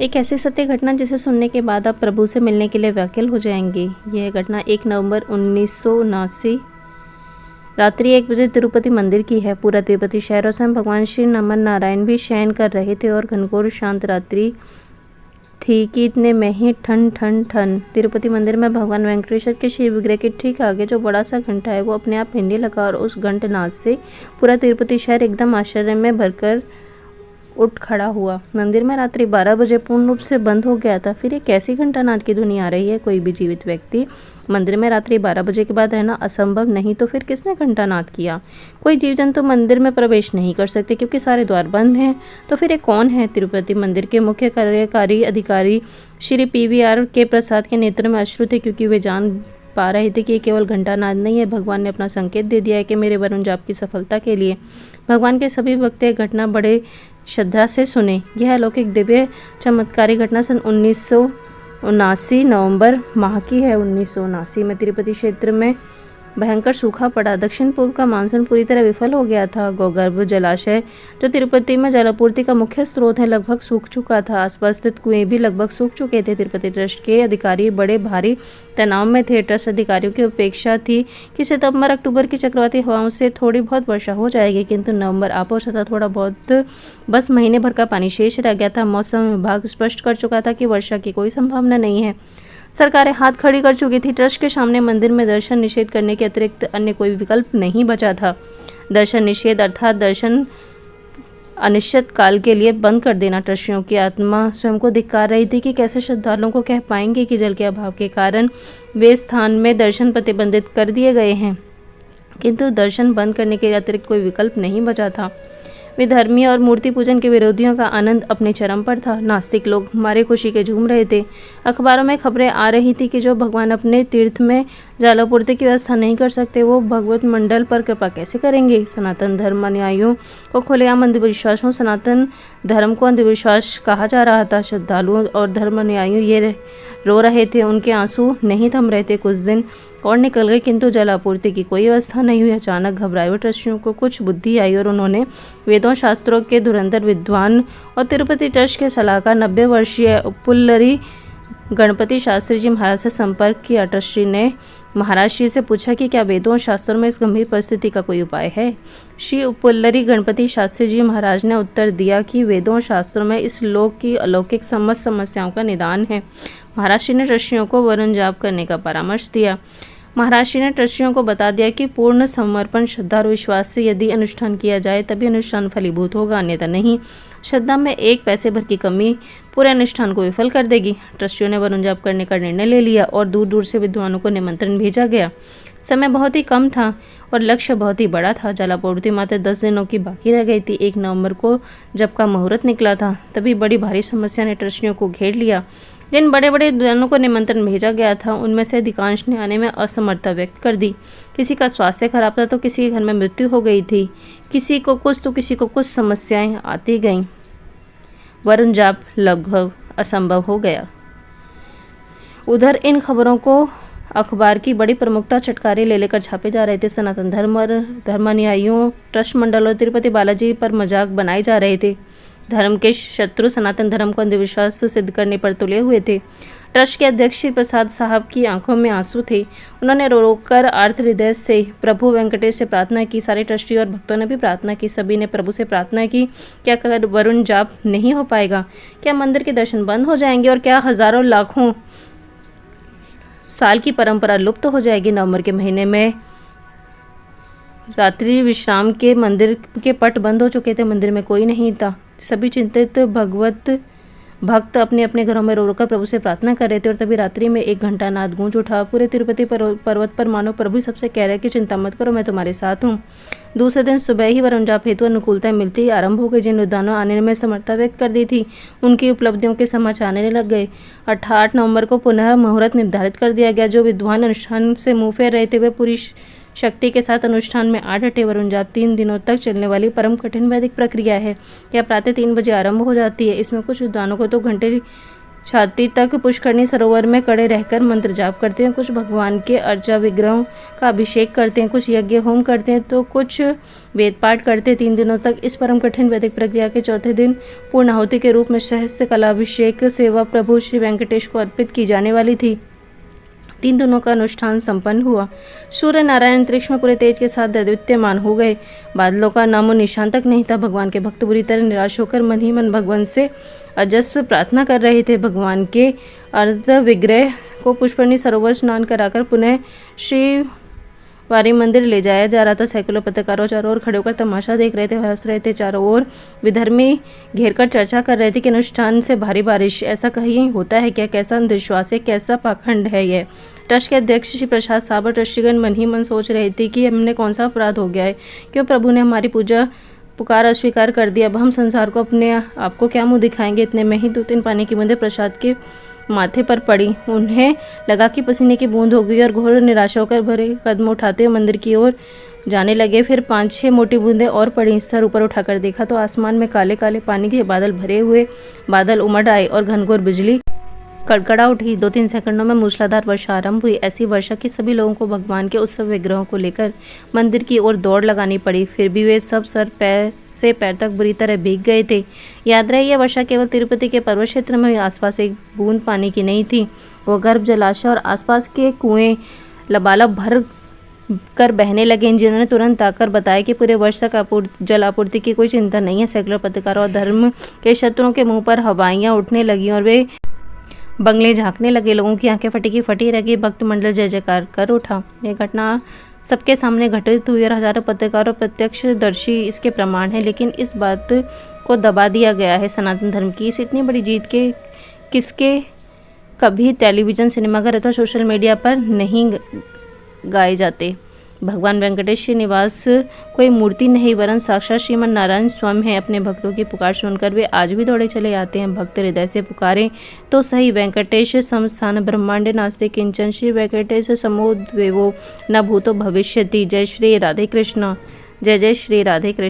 एक ऐसी सत्य घटना जिसे सुनने के बाद आप प्रभु से मिलने के लिए व्याकुल हो जाएंगे। यह घटना 1 नवंबर 1979 रात्रि 1 बजे तिरुपति मंदिर की है। पूरा तिरुपति शहर और स्वयं भगवान श्री नमन नारायण भी शयन कर रहे थे और घनघोर शांत रात्रि थी कि इतने में ही ठन ठन ठन तिरुपति मंदिर में भगवान वेंकटेश्वर के शिव विग्रह के ठीक आगे जो बड़ा सा घंटा है वो अपने आप हिलने लगा और उस घंटनाद से पूरा तिरुपति शहर एकदम आश्चर्य में भरकर उठ खड़ा हुआ। मंदिर में रात्रि 12 बजे पूर्ण रूप से बंद हो गया था। फिर एक कैसी घंटानाद की ध्वनि आ रही है। कोई भी जीवित व्यक्ति मंदिर में रात्रि 12 बजे के बाद रहना असंभव नहीं, तो फिर किसने घंटानाद किया? कोई जीव जंतु मंदिर में प्रवेश नहीं कर सकते क्योंकि सारे द्वार बंद हैं। तो फिर ये कौन है? तिरुपति मंदिर के मुख्य कार्यकारी अधिकारी श्री PVR के प्रसाद के नेत्रों में अश्रु थे, क्योंकि वे जान पा रहे थे कि केवल घंटानाद नहीं है, भगवान ने अपना संकेत दे दिया है कि मेरे वरुण जाप की सफलता के लिए भगवान के सभी भक्त यह घटना बड़े श्रद्धा से सुने। यह अलौकिक दिव्य चमत्कारी घटना सन 1979 नवंबर माह की है। 1979 में तिरुपति क्षेत्र में भयंकर सूखा पड़ा। दक्षिण पूर्व का मानसून पूरी तरह विफल हो गया था। गौगर्भ जलाशय जो तिरुपति में जलापूर्ति का मुख्य स्रोत है लगभग सूख चुका था। आसपास स्थित कुएं भी लगभग सूख चुके थे। तिरुपति ट्रस्ट के अधिकारी बड़े भारी तनाव में थे। ट्रस्ट अधिकारियों की अपेक्षा थी कि सितंबर अक्टूबर की चक्रवाती हवाओं से थोड़ी बहुत वर्षा हो जाएगी, किंतु नवंबर आ पहुंचा था। थोड़ा बहुत बस महीने भर का पानी शेष रह गया था। मौसम विभाग स्पष्ट कर चुका था कि वर्षा की कोई संभावना नहीं है। सरकारें हाथ खड़ी कर चुकी थी। ट्रस्ट के सामने मंदिर में दर्शन निषेध करने के अतिरिक्त अन्य कोई विकल्प नहीं बचा था। दर्शन निषेध अर्थात दर्शन अनिश्चित काल के लिए बंद कर देना। ट्रस्टियों की आत्मा स्वयं को धिक्कार रही थी कि कैसे श्रद्धालुओं को कह पाएंगे कि जल के अभाव के कारण वे स्थान में दर्शन प्रतिबंधित कर दिए गए हैं, किंतु दर्शन बंद करने के अतिरिक्त कोई विकल्प नहीं बचा था। विधर्मी और मूर्ति पूजन के विरोधियों का आनंद अपने चरम पर था। नास्तिक लोग मारे खुशी के झूम रहे थे। अखबारों में खबरें आ रही थी कि जो भगवान अपने तीर्थ में जलापूर्ति की व्यवस्था नहीं कर सकते, वो भगवत मंडल पर कृपा कैसे करेंगे? सनातन धर्म अनुयायियों को खुलेआम अंधविश्वासों सनातन धर्म को अंधविश्वास कहा जा रहा था। श्रद्धालुओं और धर्म अनुयायियों ये रो रहे थे, उनके आंसू नहीं थम रहे थे। कुछ दिन और निकल गए, किंतु जलापूर्ति की कोई व्यवस्था नहीं हुई। अचानक घबराए हुए ट्रस्टियों को कुछ बुद्धि आई और उन्होंने वेदों शास्त्रों के धुरंधर विद्वान और तिरुपति ट्रस्ट के सलाहकार 90 वर्षीय उपुल्लरी गणपति शास्त्री जी महाराज से संपर्क किया। ट्रस्टी ने महाराज जी से पूछा कि क्या वेदों और शास्त्रों में इस गंभीर परिस्थिति का कोई उपाय है? श्री उपुल्लरी गणपति शास्त्री जी महाराज ने उत्तर दिया कि वेदों और शास्त्रों में इस लोक की अलौकिक समस्त समस्याओं का निदान है। महाराज जी ने ट्रस्टियों को वरुण जाप करने का परामर्श दिया। महाराज जी ने ट्रस्टियों को बता दिया कि पूर्ण समर्पण, श्रद्धा और विश्वास से यदि अनुष्ठान किया जाए तभी अनुष्ठान फलीभूत होगा, अन्यथा नहीं। श्रद्धा में एक पैसे भर की कमी पूरे अनुष्ठान को विफल कर देगी। ट्रस्टियों ने वरुण जाप करने का निर्णय ले लिया और दूर दूर से विद्वानों को निमंत्रण भेजा गया। समय बहुत ही कम था और लक्ष्य बहुत ही बड़ा था। जलापूर्ति मात्र 10 दिनों की बाकी रह गई थी। 1 नवंबर को जब का मुहूर्त निकला था, तभी बड़ी भारी समस्या ने ट्रस्टियों को घेर लिया। जिन बड़े बड़े विद्वानों को निमंत्रण भेजा गया था, उनमें से अधिकांश ने आने में असमर्थता व्यक्त कर दी। किसी का स्वास्थ्य खराब था तो किसी के घर में मृत्यु हो गई थी। किसी को कुछ तो किसी को कुछ समस्याएं आती गईं। वरुण जाप लगभग असंभव हो गया। उधर इन खबरों को अखबार की बड़ी प्रमुखता चटकारे ले लेकर छापे जा रहे थे। सनातन धर्म और धर्मानुयायियों, ट्रस्ट मंडल और तिरुपति बालाजी पर मजाक बनाए जा रहे थे। धर्म के शत्रु सनातन धर्म को अंधविश्वास सिद्ध करने पर तुले हुए थे। ट्रस्ट के अध्यक्ष श्री प्रसाद साहब की आंखों में आंसू थे। उन्होंने रो रो कर आर्त हृदय से प्रभु वेंकटेश से प्रार्थना की। सारे ट्रस्टी और भक्तों ने भी प्रार्थना की। सभी ने प्रभु से प्रार्थना की, क्या कर वरुण जाप नहीं हो पाएगा? क्या मंदिर के दर्शन बंद हो जाएंगे और क्या हजारों लाखों साल की परंपरा लुप्त हो जाएगी? नवंबर के महीने में रात्रि विश्राम के मंदिर के पट बंद हो चुके थे। मंदिर में कोई नहीं था। सभी चिंतित भक्त अपने अपने घरों में रो रो कर प्रभु से प्रार्थना कर रहे थे और तभी रात्रि में एक घंटानाद गूंज उठा। पूरे तिरुपति पर्वत पर मानो प्रभु सबसे कह रहे कि चिंता मत करो, मैं तुम्हारे साथ हूँ। दूसरे दिन सुबह ही वरुण जाप हेतु अनुकूलता मिलती आरंभ हो गई। जिन विद्वानों आने में समर्था व्यक्त कर दी थी, उनकी उपलब्धियों के समाचार आने लग गए। 8 नवंबर को पुनः मुहूर्त निर्धारित कर दिया गया। जो विद्वान अनुष्ठान से मुंह फेर रहे थे, वे पूरी शक्ति के साथ अनुष्ठान में आ डटे। वरुण जाप 3 दिनों तक चलने वाली परम कठिन वैदिक प्रक्रिया है। यह प्रातः 3 बजे आरंभ हो जाती है। इसमें कुछ विद्वानों को तो घंटे छाती तक पुष्करणी सरोवर में खड़े रहकर मंत्र जाप करते हैं, कुछ भगवान के अर्चा विग्रहों का अभिषेक करते हैं, कुछ यज्ञ होम करते हैं तो कुछ वेद पाठ करते हैं। 3 दिनों तक इस परम कठिन वैदिक प्रक्रिया के चौथे दिन पूर्णाहुति के रूप में सहस्त्र कलाभिषेक सेवा प्रभु श्री वेंकटेश को अर्पित की जाने वाली थी। 3 दिनों का अनुष्ठान संपन्न हुआ। सूर्य नारायण अंतरिक्ष में पूरे तेज के साथ दैदीप्यमान हो गए। बादलों का नामो निशान तक नहीं था। भगवान के भक्त बुरी तरह निराश होकर मन ही मन भगवान से अजस्र प्रार्थना कर रहे थे। भगवान के अर्ध विग्रह को पुष्करणी सरोवर स्नान कराकर पुनः श्री वारी मंदिर ले जाया जा रहा था। सैकड़ों पत्रकारों चारों ओर खड़े होकर तमाशा देख रहे थे, हंस रहे थे। चारों ओर विधर्मी घेरकर चर्चा कर रहे थे कि अनुष्ठान से भारी बारिश ऐसा कहीं होता है क्या? कैसा अंधविश्वास है, कैसा पाखंड है यह? ट्रस्ट के अध्यक्ष श्री प्रसाद साहब और ट्रस्टीगण मन ही मन सोच रहे थे कि हमने कौन सा अपराध हो गया है, क्यों प्रभु ने हमारी पूजा पुकार अस्वीकार कर दिया। अब हम संसार को अपने आपको क्या मुंह दिखाएंगे? इतने में ही 2-3 पानी की बूंदें प्रसाद के माथे पर पड़ी। उन्हें लगा कि पसीने की बूंद हो गई और घोर निराशा होकर भरे कदम उठाते हुए मंदिर की ओर जाने लगे। फिर 5-6 मोटी बूंदें और पड़ी। सर ऊपर उठाकर देखा तो आसमान में काले काले पानी के बादल भरे हुए बादल उमड़ आए और घनघोर बिजली कड़कड़ा उठी। 2-3 सेकंडों में मूसलाधार वर्षा आरंभ हुई। ऐसी वर्षा कि सभी लोगों को भगवान के उत्सव विग्रहों को लेकर मंदिर की ओर दौड़ लगानी पड़ी। फिर भी वे सब सर पैर से पैर तक बुरी तरह भीग गए थे। याद रहे, यह वर्षा केवल तिरुपति के पर्वत क्षेत्र में आसपास एक बूंद पानी की नहीं थी। वो गर्भ जलाशय और आसपास के कुएं लबालब भर कर बहने लगे। इंजीनियर ने तुरंत आकर बताया कि पूरे वर्ष तक जल आपूर्ति की कोई चिंता नहीं है। सैकड़ों पत्रकारों और धर्म के शत्रुओं के मुंह पर हवाइयां उठने लगी और वे बंगले झांकने लगे। लोगों की आंखें फटी की फटी रह गई। भक्त मंडल जय जयकार कर उठा। यह घटना सबके सामने घटित हुई और हजारों पत्रकारों प्रत्यक्षदर्शी इसके प्रमाण है। लेकिन इस बात को दबा दिया गया है। सनातन धर्म की इस इतनी बड़ी जीत के किसके कभी टेलीविज़न, सिनेमाघर अथवा सोशल मीडिया पर नहीं गाए जाते। भगवान वेंकटेश निवास कोई मूर्ति नहीं वरन साक्षात श्रीमन नारायण स्वयं है। अपने भक्तों की पुकार सुनकर वे आज भी दौड़े चले आते हैं। भक्त हृदय से पुकारें तो सही। वेंकटेश संस्थान ब्रह्मांड नास्ते किंचन, श्री वेंकटेश समो देवो न भूतो भविष्यति। जय श्री राधे कृष्ण। जय जय श्री राधे कृष्ण।